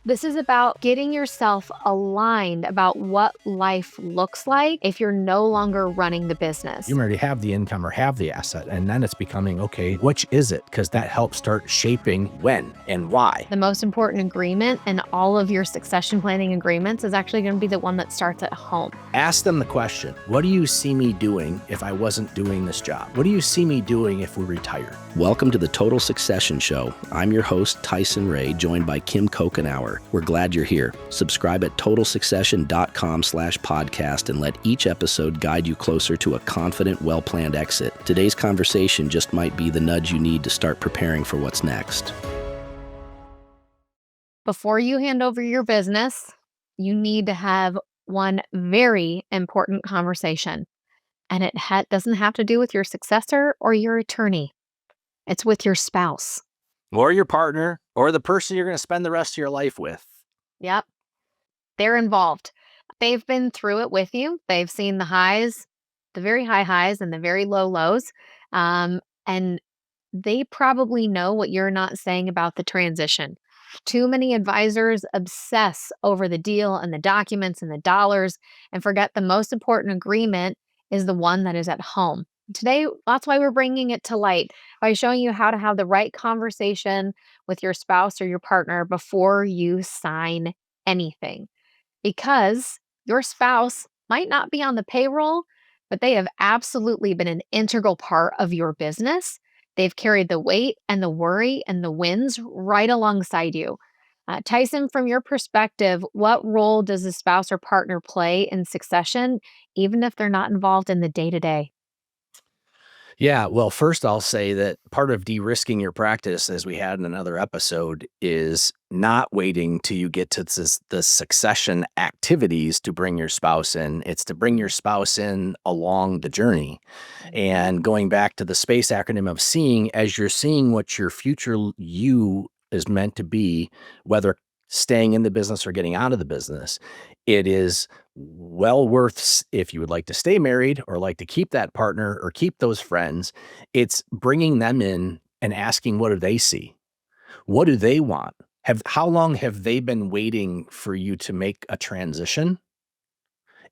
This is about getting yourself aligned about what life looks like if you're no longer running the business. You already have the income or have the asset, and then it's becoming, okay, which is it? Because that helps start shaping when and why. The most important agreement in all of your succession planning agreements is actually going to be the one that starts at home. Ask them the question, what do you see me doing if I wasn't doing this job? What do you see me doing if we retired? Welcome to the Total Succession Show. I'm your host, Tyson Ray, joined by Cochenour. We're glad you're here. Subscribe at totalsuccession.com/podcast and let each episode guide you closer to a confident, well-planned exit. Today's conversation just might be the nudge you need to start preparing for what's next. Before you hand over your business, you need to have one very important conversation. And it doesn't have to do with your successor or your attorney. It's with your spouse. Or your partner, or the person you're going to spend the rest of your life with. Yep. They're involved. They've been through it with you. They've seen the highs, the very high highs and the very low lows. And they probably know what you're not saying about the transition. Too many advisors obsess over the deal and the documents and the dollars and forget the most important agreement is the one that is at home. Today, that's why we're bringing it to light by showing you how to have the right conversation with your spouse or your partner before you sign anything. Because your spouse might not be on the payroll, but they have absolutely been an integral part of your business. They've carried the weight and the worry and the wins right alongside you. Tyson, from your perspective, what role does a spouse or partner play in succession, even if they're not involved in the day-to-day? Yeah, well, first I'll say that part of de-risking your practice, as we had in another episode, is not waiting till you get to the succession activities to bring your spouse in. It's to bring your spouse in along the journey. And going back to the SPACE acronym of seeing, as you're seeing what your future you is meant to be, whether staying in the business or getting out of the business, it is well worth, if you would like to stay married or like to keep that partner or keep those friends, it's bringing them in and asking, what do they see? What do they want? How long have they been waiting for you to make a transition?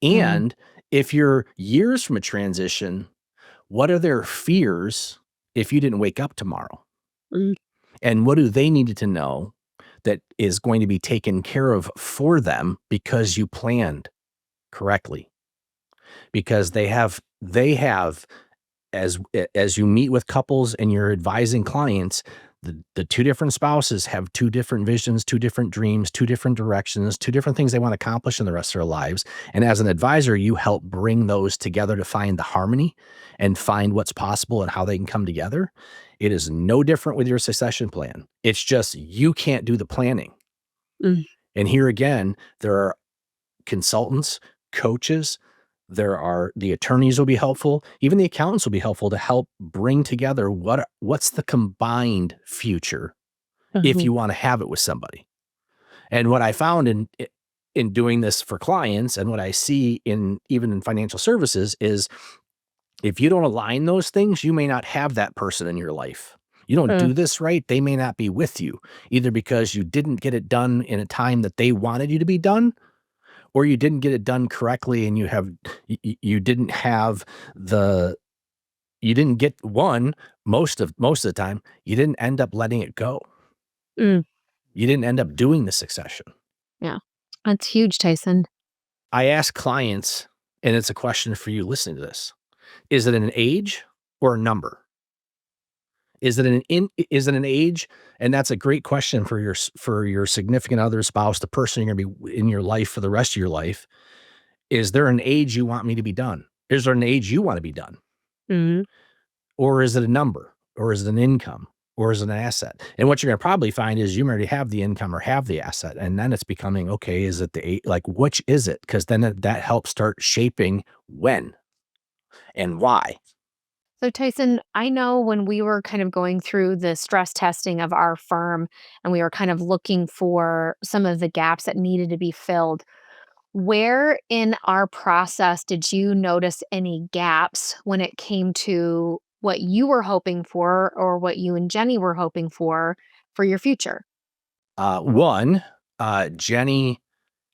And if you're years from a transition, what are their fears if you didn't wake up tomorrow? And what do they need to know that is going to be taken care of for them because you planned correctly? Because they have, as you meet with couples and you're advising clients, the two different spouses have two different visions, two different dreams, two different directions, two different things they want to accomplish in the rest of their lives. And as an advisor, you help bring those together to find the harmony and find what's possible and how they can come together. It is no different with your succession plan. It's just you can't do the planning. And here again, there are consultants, coaches, the attorneys will be helpful. Even the accountants will be helpful to help bring together what's the combined future if you want to have it with somebody. And what I found in doing this for clients and what I see even in financial services is if you don't align those things, you may not have that person in your life. You don't do this right, they may not be with you, either because you didn't get it done in a time that they wanted you to be done, or you didn't get it done correctly and you didn't get one most of the time, you didn't end up letting it go. You didn't end up doing the succession. Yeah, that's huge, Tyson. I ask clients, and it's a question for you listening to this, is it an age or a number? Is it an age? And that's a great question for your significant other, spouse, the person you're going to be in your life for the rest of your life. Is there an age you want me to be done? Is there an age you want to be done? Or is it a number? Or is it an income? Or is it an asset? And what you're going to probably find is you already have the income or have the asset. And then it's becoming, okay, is it which is it? Because then that helps start shaping when and why. So Tyson, I know when we were kind of going through the stress testing of our firm and we were kind of looking for some of the gaps that needed to be filled, where in our process did you notice any gaps when it came to what you were hoping for or what you and Jenny were hoping for your future? One, Jenny,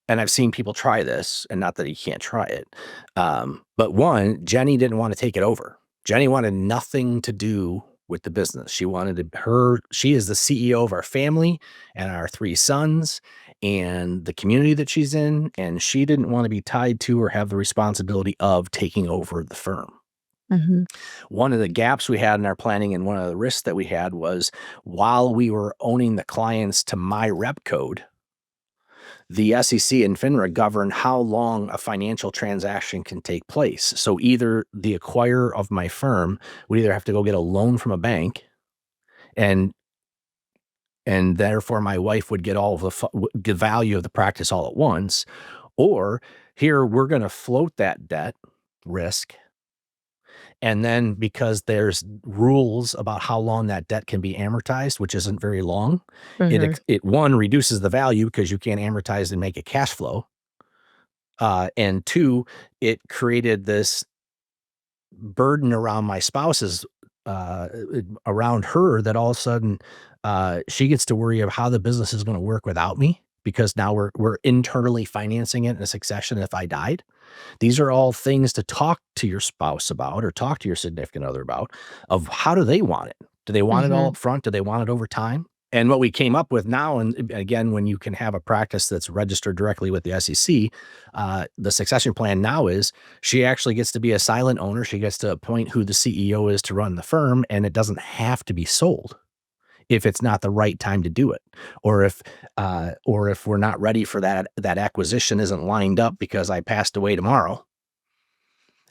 and I've seen people try this, and not that you can't try it. But one, Jenny didn't want to take it over. Jenny wanted nothing to do with the business. She is the CEO of our family and our 3 sons and the community that she's in. And she didn't want to be tied to or have the responsibility of taking over the firm. Mm-hmm. One of the gaps we had in our planning and one of the risks that we had was while we were owning the clients to my rep code, the SEC and FINRA govern how long a financial transaction can take place. So either the acquirer of my firm would either have to go get a loan from a bank, and therefore my wife would get all of the value of the practice all at once, or here we're going to float that debt risk. And then because there's rules about how long that debt can be amortized, which isn't very long, Mm-hmm. it one reduces the value because you can't amortize and make it cash flow. And 2, it created this burden around my spouse's, around her, that all of a sudden, she gets to worry of how the business is gonna work without me, because now we're internally financing it in a succession if I died. These are all things to talk to your spouse about or talk to your significant other about, of how do they want it? Do they want it all Mm-hmm. up front? Do they want it over time? And what we came up with now, and again, when you can have a practice that's registered directly with the SEC, the succession plan now is she actually gets to be a silent owner. She gets to appoint who the CEO is to run the firm, and it doesn't have to be sold if it's not the right time to do it, or if we're not ready for that acquisition isn't lined up because I passed away tomorrow.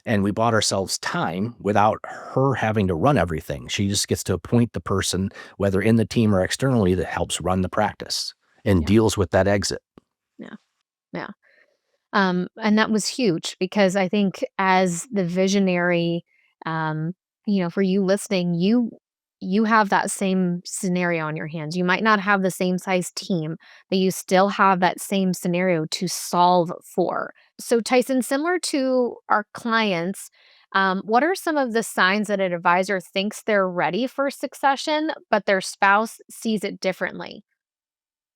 And we bought ourselves time without her having to run everything. She just gets to appoint the person, whether in the team or externally, that helps run the practice and Yeah. deals with that exit. Yeah. Yeah. And that was huge because I think as the visionary, um, for you listening, you have that same scenario on your hands. You might not have the same size team, but you still have that same scenario to solve for. So, Tyson, similar to our clients, what are some of the signs that an advisor thinks they're ready for succession, but their spouse sees it differently?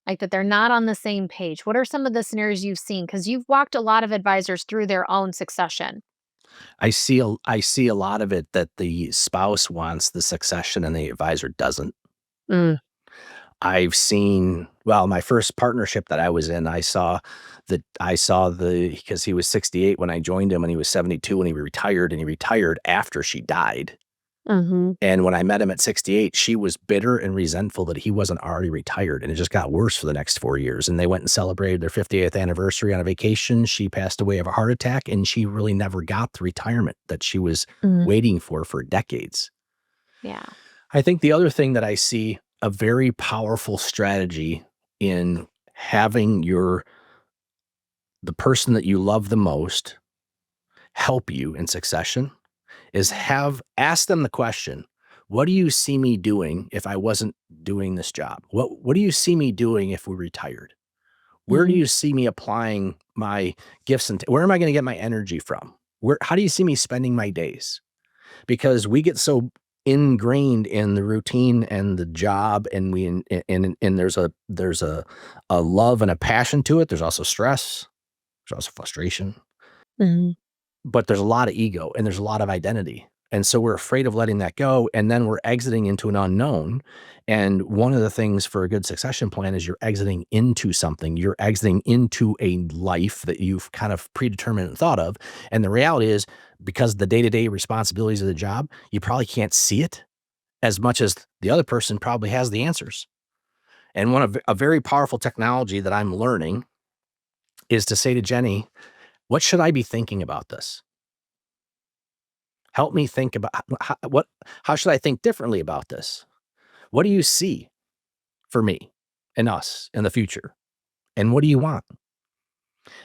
Like that they're not on the same page. What are some of the scenarios you've seen? Because you've walked a lot of advisors through their own succession. I see a lot of it that the spouse wants the succession and the advisor doesn't. Mm, I've seen, well, my first partnership that I was in, because he was 68 when I joined him and he was 72 when he retired, and he retired after she died. mhm, And when I met him at 68, she was bitter and resentful that he wasn't already retired, and it just got worse for the next 4 years. And they went and celebrated their 50th anniversary on a vacation. She passed away of a heart attack, and she really never got the retirement that she was mm, waiting for decades. yeah, I think the other thing that I see a very powerful strategy in having the person that you love the most help you in succession is ask them the question, what do you see me doing if I wasn't doing this job? What do you see me doing if we retired? Where do mhm, you see me applying my gifts, and where am I going to get my energy from? How do you see me spending my days? Because we get so ingrained in the routine and the job, and there's a love and a passion to it. There's also stress. There's also frustration, mhm, but there's a lot of ego and there's a lot of identity. And so we're afraid of letting that go. And then we're exiting into an unknown. And one of the things for a good succession plan is you're exiting into something. You're exiting into a life that you've kind of predetermined and thought of. And the reality is, because of the day-to-day responsibilities of the job, you probably can't see it as much as the other person probably has the answers. And a very powerful technology that I'm learning is to say to Jenny, what should I be thinking about this? Help me think about how should I think differently about this? What do you see for me and us in the future? And what do you want?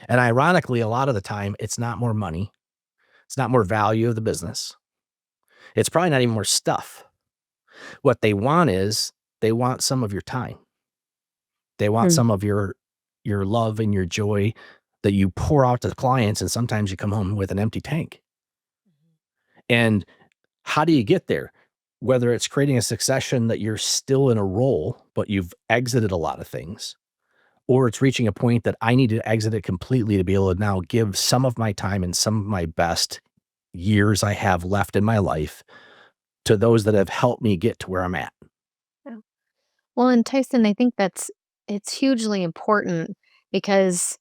And ironically, a lot of the time, it's not more money. It's not more value of the business. It's probably not even more stuff. What they want is they want some of your time. They want mm, some of your love and your joy that you pour out to the clients, and sometimes you come home with an empty tank. And how do you get there? Whether it's creating a succession that you're still in a role, but you've exited a lot of things, or it's reaching a point that I need to exit it completely to be able to now give some of my time and some of my best years I have left in my life to those that have helped me get to where I'm at. Yeah. Well, and Tyson, I think it's hugely important because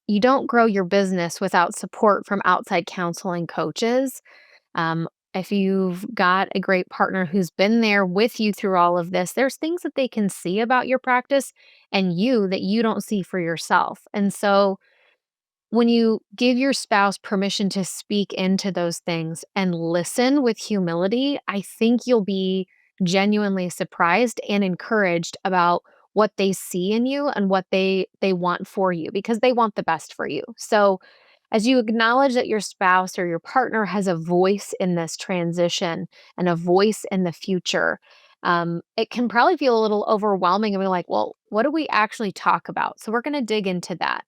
you don't grow your business without support from outside counsel and coaches. If you've got a great partner who's been there with you through all of this, there's things that they can see about your practice and you that you don't see for yourself. And so when you give your spouse permission to speak into those things and listen with humility, I think you'll be genuinely surprised and encouraged about what they see in you and what they want for you because they want the best for you. So as you acknowledge that your spouse or your partner has a voice in this transition and a voice in the future, it can probably feel a little overwhelming and be like, well, what do we actually talk about? So we're going to dig into that.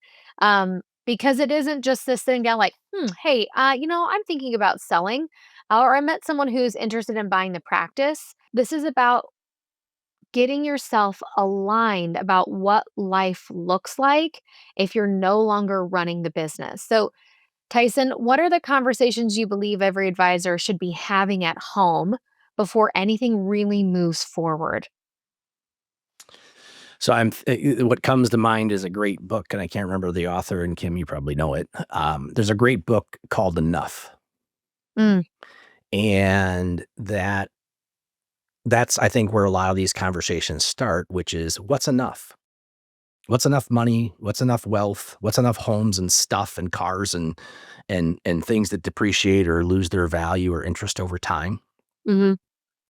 Because it isn't just this thing down like, hey, I'm thinking about selling, or I met someone who's interested in buying the practice. This is about getting yourself aligned about what life looks like if you're no longer running the business. So, Tyson, what are the conversations you believe every advisor should be having at home before anything really moves forward? So what comes to mind is a great book, and I can't remember the author, and Kim, you probably know it. There's a great book called Enough, Mm, and that's I think where a lot of these conversations start, which is what's enough? What's enough money? What's enough wealth? What's enough homes and stuff and cars and things that depreciate or lose their value or interest over time? mhm,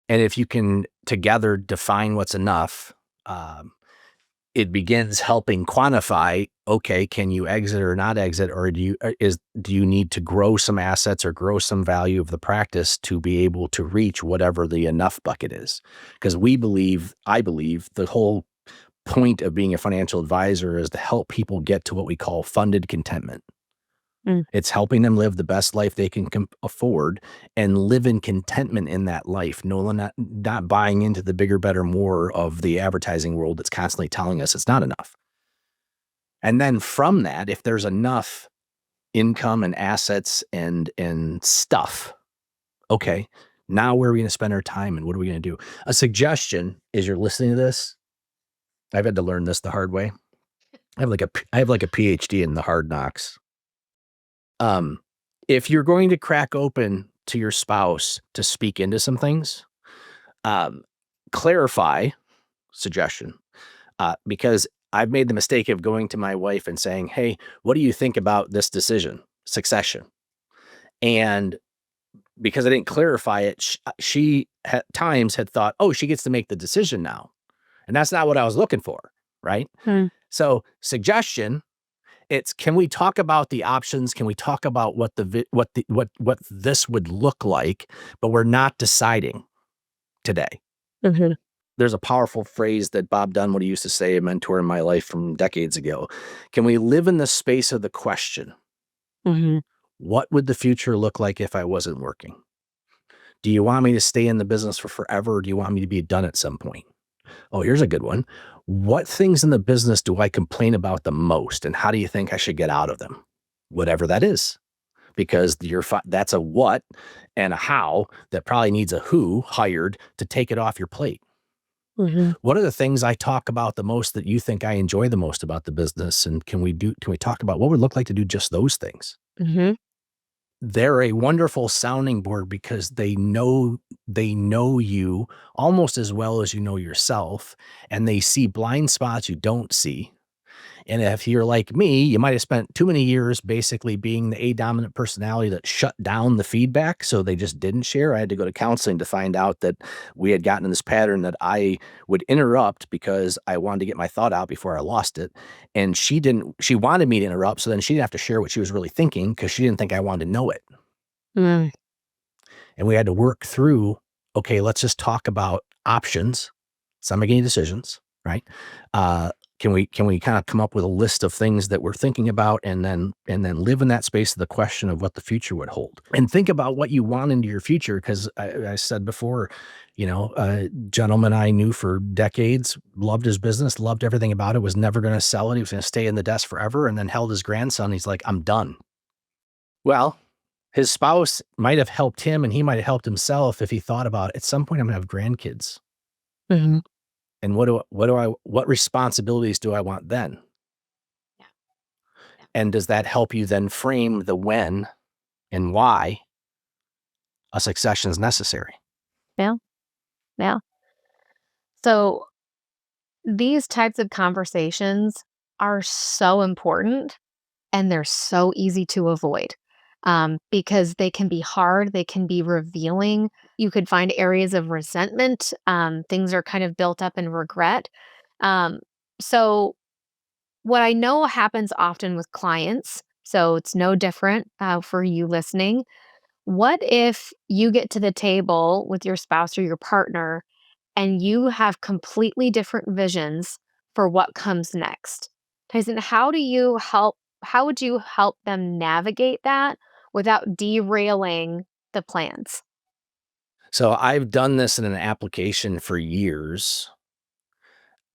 And if you can together define what's enough, um, it begins helping quantify, okay, can you exit or not exit, or do you need to grow some assets or grow some value of the practice to be able to reach whatever the enough bucket is? Because I believe the whole point of being a financial advisor is to help people get to what we call funded contentment. mm, It's helping them live the best life they can afford and live in contentment in that life. Not buying into the bigger, better, more of the advertising world that's constantly telling us it's not enough. And then from that, if there's enough income and assets and stuff, okay, now where are we going to spend our time and what are we going to do? A suggestion is you're listening to this. I've had to learn this the hard way. I have like a PhD in the hard knocks. Um, if you're going to crack open to your spouse to speak into some things, um, clarify suggestion, because I've made the mistake of going to my wife and saying, "Hey, what do you think about this decision, succession?" And because I didn't clarify it, she at times had thought, "Oh, she gets to make the decision now," and that's not what I was looking for, right? mm, So, suggestion. It's, can we talk about the options? Can we talk about what this would look like? But we're not deciding today. mhm, There's a powerful phrase that Bob Dunwoody used to say, a mentor in my life from decades ago. Can we live in the space of the question? mhm, What would the future look like if I wasn't working? Do you want me to stay in the business for forever? Or do you want me to be done at some point? Oh, here's a good one. What things in the business do I complain about the most? And how do you think I should get out of them? Whatever that is. Because that's a what and a how that probably needs a who hired to take it off your plate. mhm, What are the things I talk about the most that you think I enjoy the most about the business? And can we talk about what would it look like to do just those things? mhm, They're a wonderful sounding board because they know you almost as well as you know yourself, and they see blind spots you don't see. And if you're like me, you might have spent too many years basically being the A dominant personality that shut down the feedback. So they just didn't share. I had to go to counseling to find out that we had gotten in this pattern that I would interrupt because I wanted to get my thought out before I lost it. And she wanted me to interrupt. So then she didn't have to share what she was really thinking because she didn't think I wanted to know it. mm, And we had to work through, okay, let's just talk about options. It's not making any decisions, right? Can we kind of come up with a list of things that we're thinking about, and then live in that space of the question of what the future would hold, and think about what you want into your future? Because I said before, a gentleman I knew for decades, loved his business, loved everything about it, was never going to sell it. He was going to stay in the desk forever, and then held his grandson. He's like, I'm done. Well, his spouse might have helped him, and he might have helped himself if he thought about, at some point I'm going to have grandkids. Mhm. And what responsibilities do I want then? Yeah. Yeah. And does that help you then frame the when and why a succession is necessary? Yeah. Yeah. So these types of conversations are so important and they're so easy to avoid, because they can be hard, they can be revealing. You could find areas of resentment. Things are kind of built up in regret. Um, so, what I know happens often with clients, so it's no different for you listening. What if you get to the table with your spouse or your partner and you have completely different visions for what comes next? Tyson, how would you help them navigate that without derailing the plans? So I've done this in an application for years,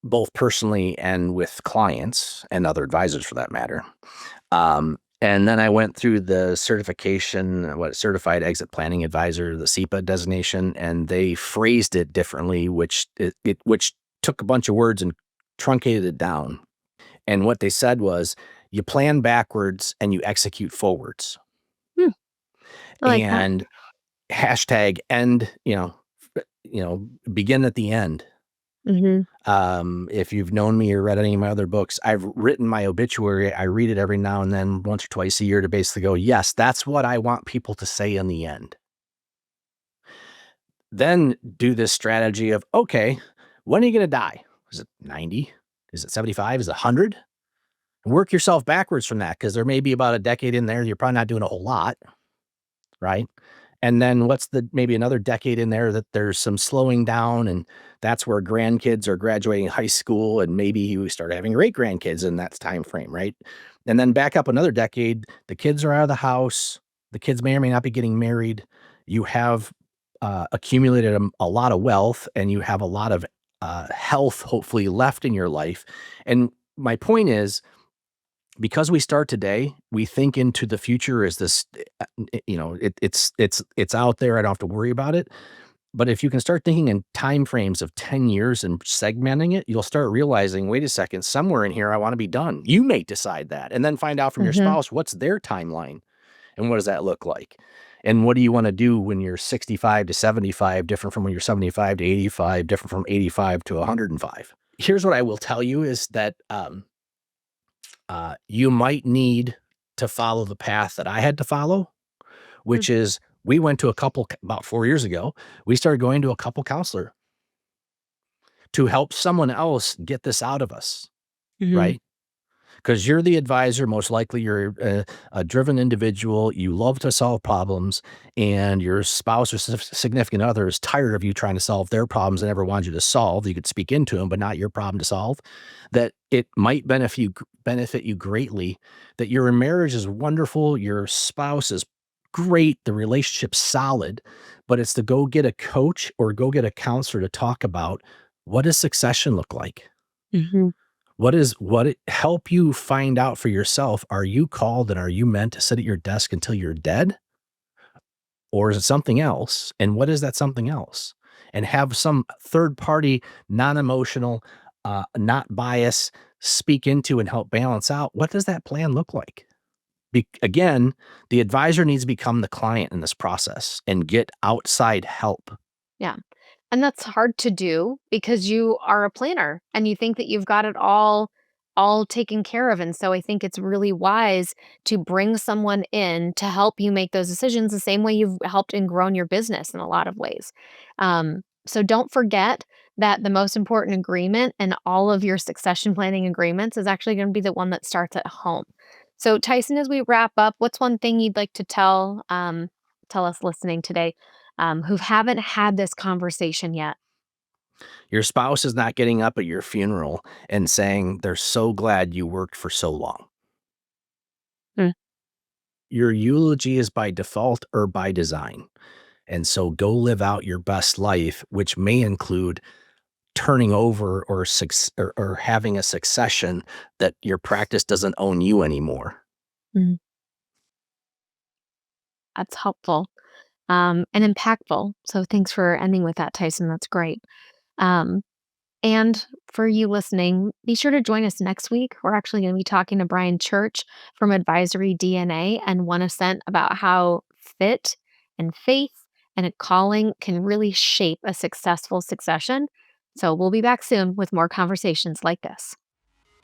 both personally and with clients and other advisors for that matter. And then I went through the certification, certified exit planning advisor, the CEPA designation, and they phrased it differently, which took a bunch of words and truncated it down. And what they said was, you plan backwards and you execute forwards. Hmm, I like that. And hashtag end, begin at the end. Mhm. If you've known me or read any of my other books, I've written my obituary. I read it every now and then, once or twice a year, to basically go, yes, that's what I want people to say in the end. Then do this strategy of, okay, when are you going to die? Is it 90? Is it 75? Is it 100? Work yourself backwards from that, because there may be about a decade in there. You're probably not doing a whole lot, right? And then what's maybe another decade in there that there's some slowing down, and that's where grandkids are graduating high school, and maybe you start having great grandkids in that time frame, right? And then back up another decade, the kids are out of the house, the kids may or may not be getting married. You have accumulated a lot of wealth, and you have a lot of health, hopefully, left in your life. And my point is, because we start today, we think into the future as this, it's out there. I don't have to worry about it. But if you can start thinking in time frames of 10 years and segmenting it, you'll start realizing, wait a second, somewhere in here, I want to be done. You may decide that, and then find out from your Mhm. spouse, what's their timeline and what does that look like? And what do you want to do when you're 65 to 75, different from when you're 75 to 85, different from 85 to 105? Here's what I will tell you is that, you might need to follow the path that I had to follow, Mm. which is, we went to a couple about 4 years ago. We started going to a couple counselor to help someone else get this out of us, Mhm. right? Because you're the advisor, most likely you're a driven individual. You love to solve problems, and your spouse or significant other is tired of you trying to solve their problems and never wanted you to solve. You could speak into them, but not your problem to solve. That it might benefit you greatly. That your marriage is wonderful, your spouse is great, the relationship's solid, but it's to go get a coach or go get a counselor to talk about, what does succession look like? Mhm. Help you find out for yourself, are you called and are you meant to sit at your desk until you're dead? Or is it something else? And what is that something else? And have some third party, non-emotional, not bias, speak into and help balance out, what does that plan look like? Again, the advisor needs to become the client in this process and get outside help. Yeah. And that's hard to do because you are a planner and you think that you've got it all taken care of. And so I think it's really wise to bring someone in to help you make those decisions the same way you've helped and grown your business in a lot of ways. So don't forget that the most important agreement in all of your succession planning agreements is actually going to be the one that starts at home. So Tyson, as we wrap up, what's one thing you'd like to tell us listening today, who haven't had this conversation yet? Your spouse is not getting up at your funeral and saying they're so glad you worked for so long. Mm. Your eulogy is by default or by design. And so go live out your best life, which may include turning over or having a succession that your practice doesn't own you anymore. Mm. That's helpful, and impactful. So thanks for ending with that, Tyson. That's great. Um, and for you listening, be sure to join us next week. We're actually going to be talking to Brian Church from Advisory DNA and One Ascent about how fit and faith and a calling can really shape a successful succession. So we'll be back soon with more conversations like this.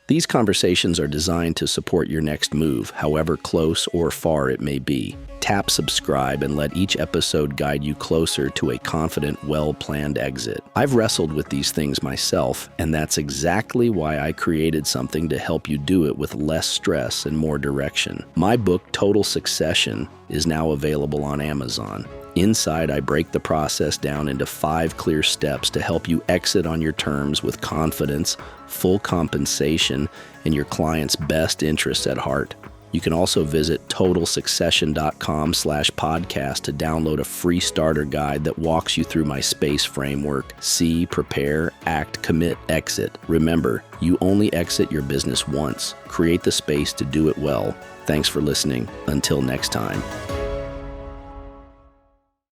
These conversations are designed to support your next move, however close or far it may be. Tap subscribe and let each episode guide you closer to a confident, well-planned exit. I've wrestled with these things myself, and that's exactly why I created something to help you do it with less stress and more direction. My book, Total Succession, is now available on Amazon. Inside, I break the process down into 5 clear steps to help you exit on your terms with confidence, full compensation, and your client's best interests at heart. You can also visit totalsuccession.com/podcast to download a free starter guide that walks you through my SPACE framework: see, prepare, act, commit, exit. Remember, you only exit your business once. Create the space to do it well. Thanks for listening. Until next time.